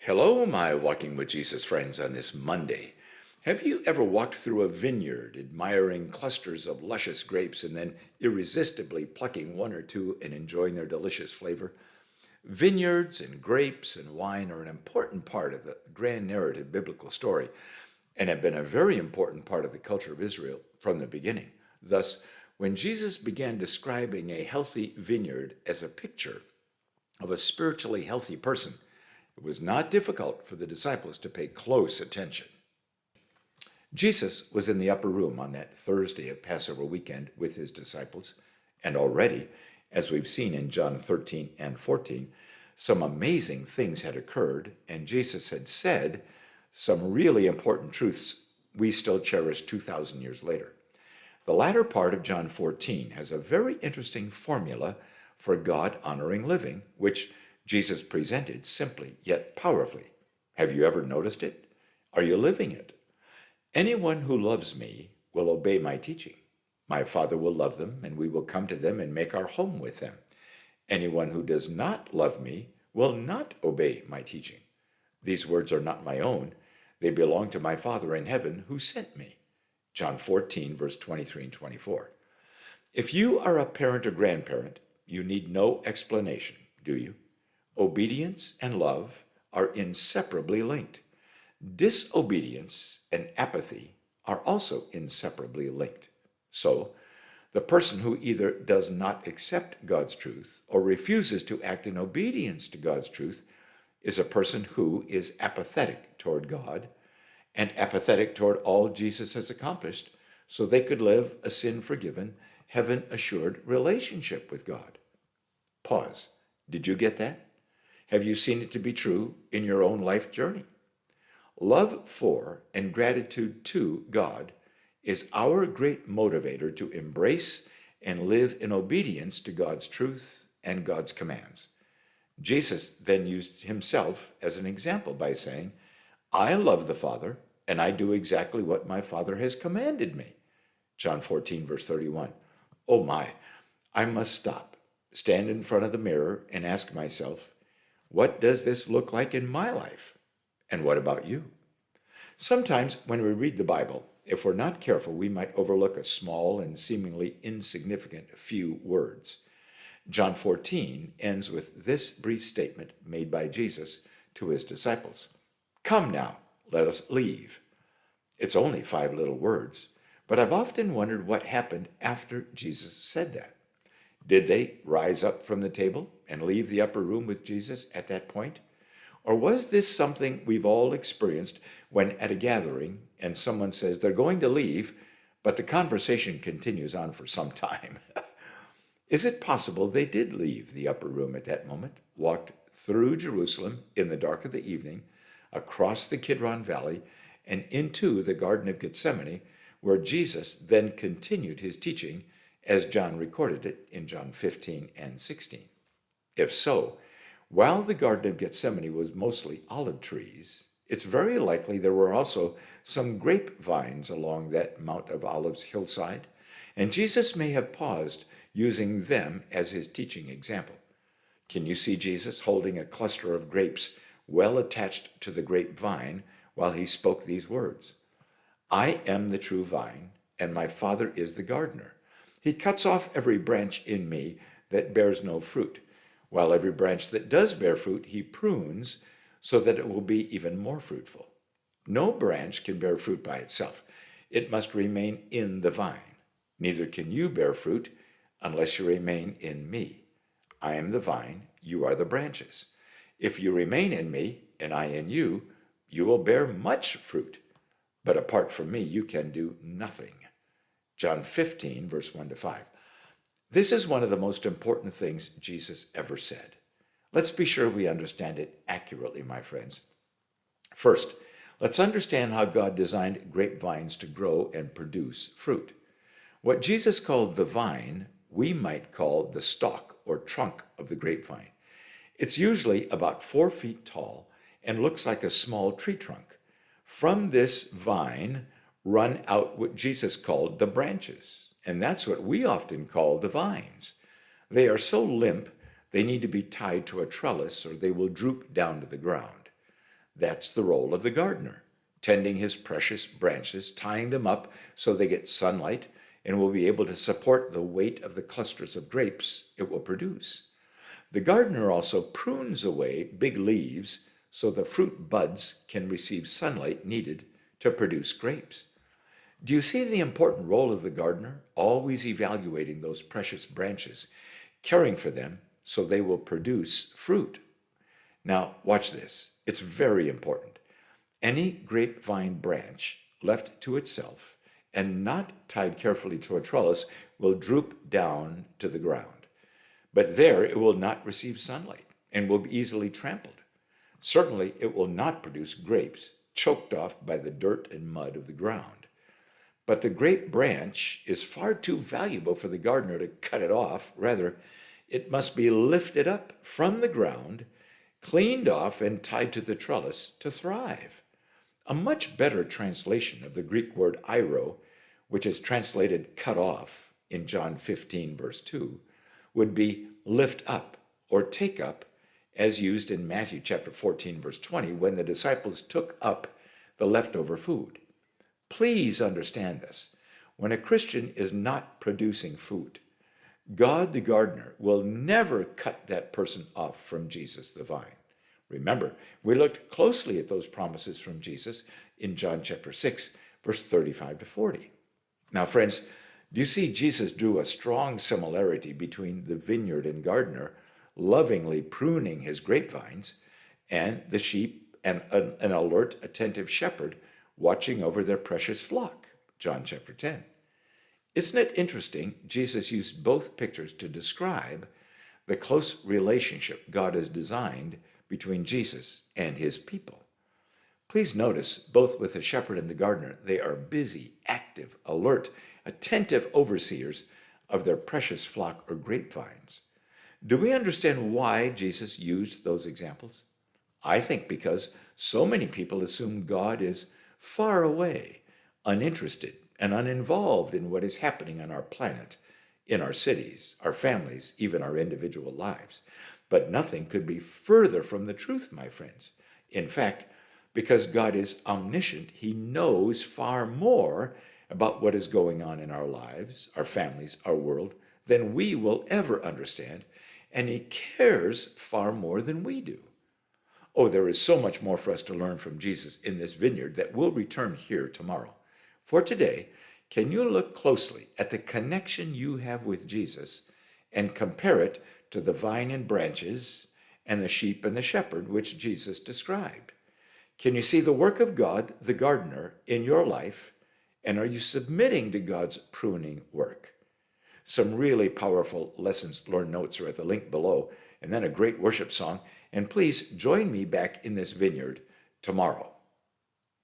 Hello, my Walking with Jesus friends on this Monday. Have you ever walked through a vineyard admiring clusters of luscious grapes and then irresistibly plucking one or two and enjoying their delicious flavor? Vineyards and grapes and wine are an important part of the grand narrative biblical story and have been a very important part of the culture of Israel from the beginning. Thus, when Jesus began describing a healthy vineyard as a picture of a spiritually healthy person, it was not difficult for the disciples to pay close attention. Jesus was in the upper room on that Thursday of Passover weekend with his disciples, and already, as we've seen in John 13 and 14, some amazing things had occurred, and Jesus had said some really important truths we still cherish 2,000 years later. The latter part of John 14 has a very interesting formula for God-honoring living, which Jesus presented simply yet powerfully. Have you ever noticed it? Are you living it? Anyone who loves me will obey my teaching. My Father will love them, and we will come to them and make our home with them. Anyone who does not love me will not obey my teaching. These words are not my own. They belong to my Father in heaven who sent me. John 14, verse 23 and 24. If you are a parent or grandparent, you need no explanation, do you? Obedience and love are inseparably linked. Disobedience and apathy are also inseparably linked. So, the person who either does not accept God's truth or refuses to act in obedience to God's truth is a person who is apathetic toward God and apathetic toward all Jesus has accomplished so they could live a sin-forgiven, heaven-assured relationship with God. Pause. Did you get that? Have you seen it to be true in your own life journey? Love for and gratitude to God is our great motivator to embrace and live in obedience to God's truth and God's commands. Jesus then used himself as an example by saying, I love the Father, and I do exactly what my Father has commanded me. John 14, verse 31. Oh my, I must stop, stand in front of the mirror, and ask myself, what does this look like in my life? And what about you? Sometimes when we read the Bible, if we're not careful, we might overlook a small and seemingly insignificant few words. John 14 ends with this brief statement made by Jesus to his disciples. Come now, let us leave. It's only 5 little words, but I've often wondered what happened after Jesus said that. Did they rise up from the table and leave the upper room with Jesus at that point? Or was this something we've all experienced when at a gathering and someone says they're going to leave, but the conversation continues on for some time? Is it possible they did leave the upper room at that moment, walked through Jerusalem in the dark of the evening, across the Kidron Valley, and into the Garden of Gethsemane, where Jesus then continued his teaching as John recorded it in John 15 and 16? If so, while the Garden of Gethsemane was mostly olive trees, it's very likely there were also some grapevines along that Mount of Olives hillside, and Jesus may have paused using them as his teaching example. Can you see Jesus holding a cluster of grapes well attached to the grapevine while he spoke these words? I am the true vine, and my Father is the gardener. He cuts off every branch in me that bears no fruit, while every branch that does bear fruit he prunes so that it will be even more fruitful. No branch can bear fruit by itself. It must remain in the vine. Neither can you bear fruit unless you remain in me. I am the vine, you are the branches. If you remain in me and I in you, you will bear much fruit. But apart from me, you can do nothing. John 15, verse 1 to 5. This is one of the most important things Jesus ever said. Let's be sure we understand it accurately, my friends. First, let's understand how God designed grapevines to grow and produce fruit. What Jesus called the vine, we might call the stalk or trunk of the grapevine. It's usually about 4 feet tall and looks like a small tree trunk. From this vine run out what Jesus called the branches, and that's what we often call the vines. They are so limp, they need to be tied to a trellis or they will droop down to the ground. That's the role of the gardener, tending his precious branches, tying them up so they get sunlight and will be able to support the weight of the clusters of grapes it will produce. The gardener also prunes away big leaves so the fruit buds can receive sunlight needed to produce grapes. Do you see the important role of the gardener, always evaluating those precious branches, caring for them so they will produce fruit? Now, watch this. It's very important. Any grapevine branch left to itself and not tied carefully to a trellis will droop down to the ground. But there it will not receive sunlight and will be easily trampled. Certainly, it will not produce grapes, choked off by the dirt and mud of the ground. But the grape branch is far too valuable for the gardener to cut it off. Rather, it must be lifted up from the ground, cleaned off, and tied to the trellis to thrive. A much better translation of the Greek word airo, which is translated cut off in John 15, verse 2, would be lift up or take up, as used in Matthew chapter 14, verse 20, when the disciples took up the leftover food. Please understand this. When a Christian is not producing food, God the gardener will never cut that person off from Jesus the vine. Remember, we looked closely at those promises from Jesus in John chapter 6, verse 35 to 40. Now, friends, do you see Jesus drew a strong similarity between the vineyard and gardener lovingly pruning his grapevines and the sheep and an alert, attentive shepherd watching over their precious flock, John chapter 10. Isn't it interesting? Jesus used both pictures to describe the close relationship God has designed between Jesus and his people. Please notice, both with the shepherd and the gardener, they are busy, active, alert, attentive overseers of their precious flock or grapevines. Do we understand why Jesus used those examples? I think because so many people assume God is far away, uninterested, and uninvolved in what is happening on our planet, in our cities, our families, even our individual lives. But nothing could be further from the truth, my friends. In fact, because God is omniscient, he knows far more about what is going on in our lives, our families, our world, than we will ever understand, and he cares far more than we do. Oh, there is so much more for us to learn from Jesus in this vineyard that will return here tomorrow. For today, can you look closely at the connection you have with Jesus and compare it to the vine and branches and the sheep and the shepherd which Jesus described? Can you see the work of God, the gardener, in your life? And are you submitting to God's pruning work? Some really powerful lessons learned notes are at the link below, and then a great worship song. And please join me back in this vineyard tomorrow.